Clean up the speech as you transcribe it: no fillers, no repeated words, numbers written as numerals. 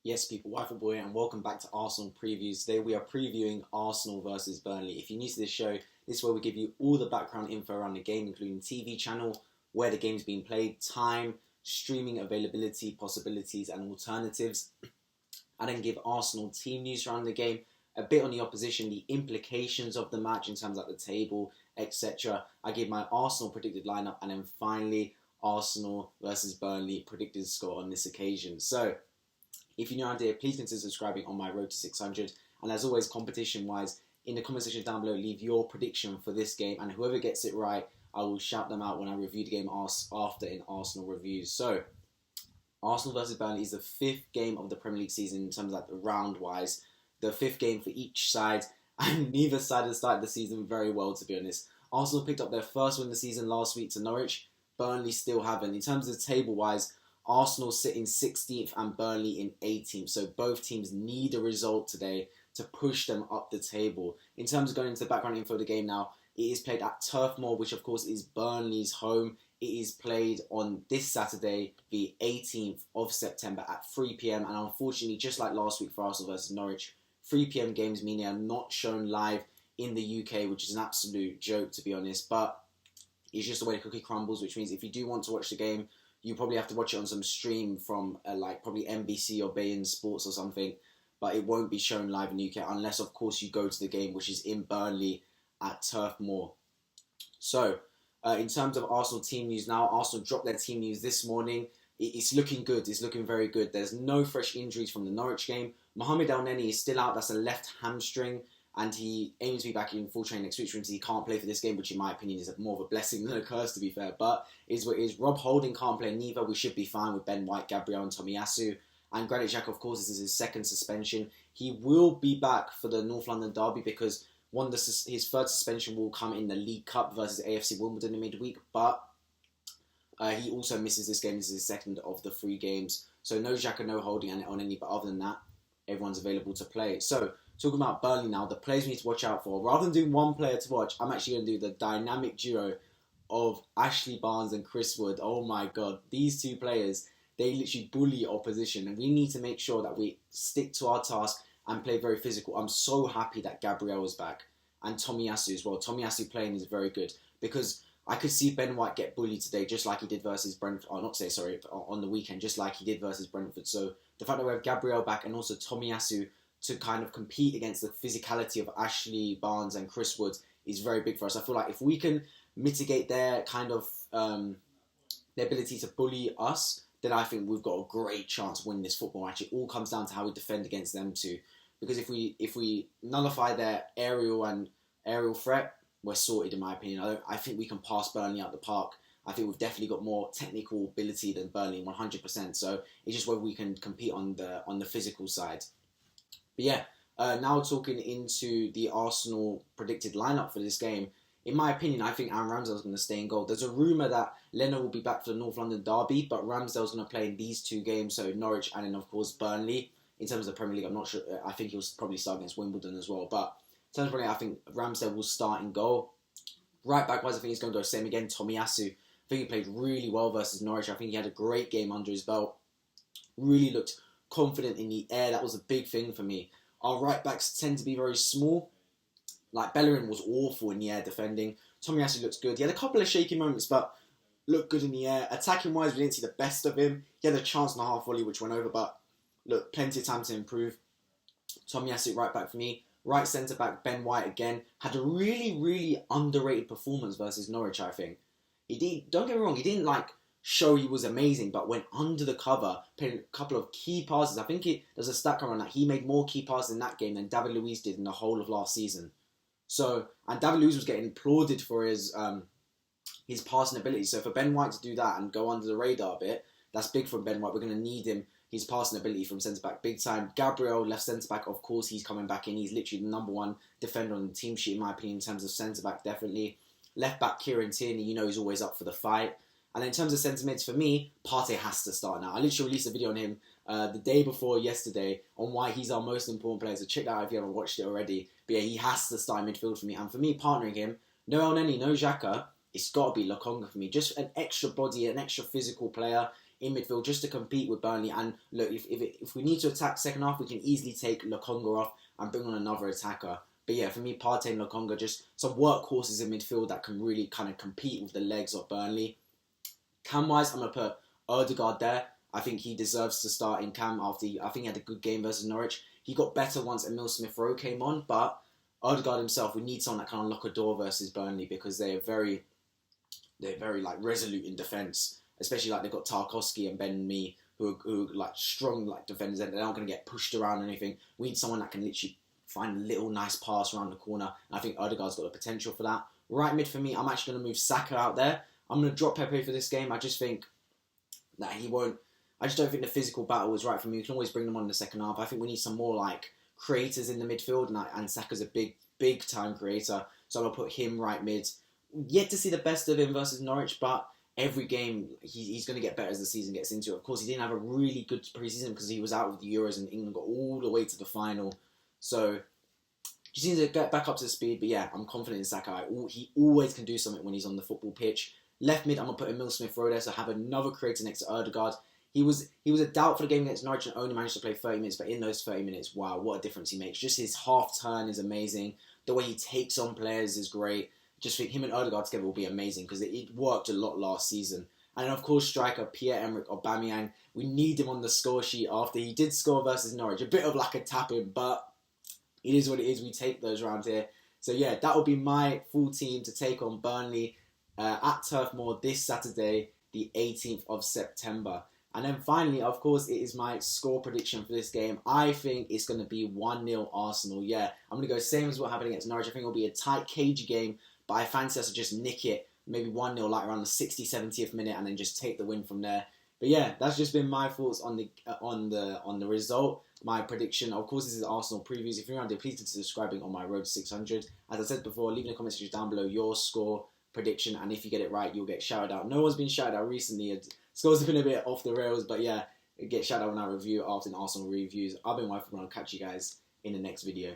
Yes, people, Wife Boy, and welcome back to Arsenal Previews. Today we are previewing Arsenal versus Burnley. If you're new to this show, this is where we give you all the background info around the game, including TV channel, where the game's being played, time, streaming availability, possibilities, and alternatives. I then give Arsenal team news around the game, a bit on the opposition, the implications of the match in terms of the table, etc. I give my Arsenal predicted lineup, and then finally Arsenal versus Burnley predicted score on this occasion. So, if you're new around here, please consider subscribing on my road to 600. And as always, competition-wise, in the comment section down below, leave your prediction for this game. And whoever gets it right, I will shout them out when I review the game after in Arsenal reviews. So, Arsenal versus Burnley is the fifth game of the Premier League season in terms of like round-wise. The fifth game for each side. And neither side has started the season very well, to be honest. Arsenal picked up their first win of the season last week to Norwich. Burnley still haven't. In terms of table-wise, Arsenal sit in 16th and Burnley in 18th. So both teams need a result today to push them up the table. In terms of going into the background info of the game now, it is played at Turf Moor, which of course is Burnley's home. It is played on this Saturday, the 18th of September at 3 p.m. And unfortunately, just like last week for Arsenal versus Norwich, 3 p.m. games mean they are not shown live in the UK, which is an absolute joke, to be honest. But it's just the way the cookie crumbles, which means if you do want to watch the game, you probably have to watch it on some stream from like probably NBC or beIN Sports or something, but it won't be shown live in the UK unless, of course, you go to the game, which is in Burnley at Turf Moor. So, in terms of Arsenal team news now, Arsenal dropped their team news this morning. It's looking good. It's looking very good. There's no fresh injuries from the Norwich game. Mohamed El-Neni is still out. That's a left hamstring, and he aims to be back in full training next week, which means he can't play for this game, which in my opinion is more of a blessing than a curse, to be fair. But is what is. Rob Holding can't play neither. We should be fine with Ben White, Gabriel, and Tomiyasu. And Granit Xhaka, of course, this is his second suspension. He will be back for the North London derby because his third suspension will come in the League Cup versus AFC Wimbledon in midweek. But he also misses this game. This is his second of the 3 games. So no Xhaka, no Holding, and on any. But other than that, everyone's available to play. So, talking about Burnley now, the players we need to watch out for. Rather than doing one player to watch, I'm actually going to do the dynamic duo of Ashley Barnes and Chris Wood. Oh my God, these two players, they literally bully opposition, and we need to make sure that we stick to our task and play very physical. I'm so happy that Gabriel is back, and Tomiyasu as well. Tomiyasu playing is very good, because I could see Ben White get bullied today, just like he did versus Brentford, on the weekend, just like he did versus Brentford. So the fact that we have Gabriel back and also Tomiyasu to kind of compete against the physicality of Ashley Barnes and Chris Wood is very big for us. I feel like if we can mitigate their kind of their ability to bully us, then I think we've got a great chance of winning this football match. It all comes down to how we defend against them too. Because if we nullify their aerial threat, we're sorted in my opinion. I think we can pass Burnley out the park. I think we've definitely got more technical ability than Burnley, 100%. So it's just whether we can compete on the physical side. But yeah, now talking into the Arsenal predicted lineup for this game. In my opinion, I think Aaron Ramsdale's going to stay in goal. There's a rumour that Leno will be back for the North London derby, but Ramsdale's going to play in these 2 games, so Norwich and then, of course, Burnley. In terms of the Premier League, I'm not sure. I think he'll probably start against Wimbledon as well. But in terms of Premier League, I think Ramsdale will start in goal. Right back-wise, I think he's going to go same again. Tomiyasu, I think he played really well versus Norwich. I think he had a great game under his belt. Really looked confident in the air. That was a big thing for me. Our right-backs tend to be very small. Like, Bellerin was awful in the air defending. Tomiyasu looks good. He had a couple of shaky moments, but looked good in the air. Attacking-wise, we didn't see the best of him. He had a chance and a half volley, which went over, but look, plenty of time to improve. Tomiyasu right back for me. Right centre-back, Ben White again. Had a really, really underrated performance versus Norwich, I think. Don't get me wrong, he didn't, show he was amazing, but went under the cover, played a couple of key passes. I think there's a stat on that. He made more key passes in that game than David Luiz did in the whole of last season. So, and David Luiz was getting applauded for his passing ability. So for Ben White to do that and go under the radar a bit, that's big from Ben White. We're going to need him, his passing ability from centre-back, big time. Gabriel, left centre-back, of course, he's coming back in. He's literally the number 1 defender on the team sheet, in my opinion, in terms of centre-back, definitely. Left-back, Kieran Tierney, he's always up for the fight. And then in terms of centre-mids, for me, Partey has to start now. I literally released a video on him the day before yesterday on why he's our most important player. So check that out if you haven't watched it already. But yeah, he has to start in midfield for me. And for me, partnering him, no El Neni, no Xhaka, it's got to be Lokonga for me. Just an extra body, an extra physical player. in midfield just to compete with Burnley. And look, if we need to attack second half, we can easily take Lokonga off and bring on another attacker. But yeah, for me, Partey and Lokonga, just some workhorses in midfield that can really kind of compete with the legs of Burnley. Cam-wise, I'm going to put Odegaard there. I think he deserves to start in Cam after I think he had a good game versus Norwich. He got better once Emile Smith-Rowe came on, but Odegaard himself, we need someone that can unlock a door versus Burnley because they're very like resolute in defence. Especially like they've got Tarkowski and Ben Mee who are like strong like defenders. They're not going to get pushed around or anything. We need someone that can literally find a little nice pass around the corner. And I think Odegaard's got the potential for that. Right mid for me, I'm actually going to move Saka out there. I'm going to drop Pepe for this game. I just think that he won't. I just don't think the physical battle is right for me. We can always bring them on in the second half. I think we need some more like creators in the midfield, and Saka's a big time creator. So I'm going to put him right mid. Yet to see the best of him versus Norwich, but every game he's going to get better as the season gets into it. Of course, he didn't have a really good pre-season because he was out with the Euros and England got all the way to the final. So just needs to get back up to speed. But yeah, I'm confident in Saka. He always can do something when he's on the football pitch. Left mid, I'm going to put Emile Smith-Rowe there, so have another creator next to Odegaard. He was a doubt for the game against Norwich and only managed to play 30 minutes, but in those 30 minutes, wow, what a difference he makes. Just his half turn is amazing. The way he takes on players is great. Just think him and Odegaard together will be amazing because it worked a lot last season. And of course, striker Pierre-Emerick Aubameyang, we need him on the score sheet after he did score versus Norwich. A bit of like a tap-in, but it is what it is. We take those round here. So yeah, that will be my full team to take on Burnley at Turf Moor this Saturday, the 18th of September. And then finally, of course, it is my score prediction for this game. I think it's going to be 1-0 Arsenal. Yeah, I'm going to go same as what happened against Norwich. I think it'll be a tight, cagey game, but I fancy us to just nick it, maybe 1-0 like around the 60th, 70th minute, and then just take the win from there. But yeah, that's just been my thoughts on the result, my prediction. Of course, this is Arsenal previews. If you're around there, please consider subscribing on my road to 600. As I said before, leave in the comment section down below your score prediction, and if you get it right, you'll get shouted out. No one's been shouted out recently. Scores have been a bit off the rails, but yeah, get shouted out when I review after an Arsenal reviews. I've been Wife, and I'll catch you guys in the next video.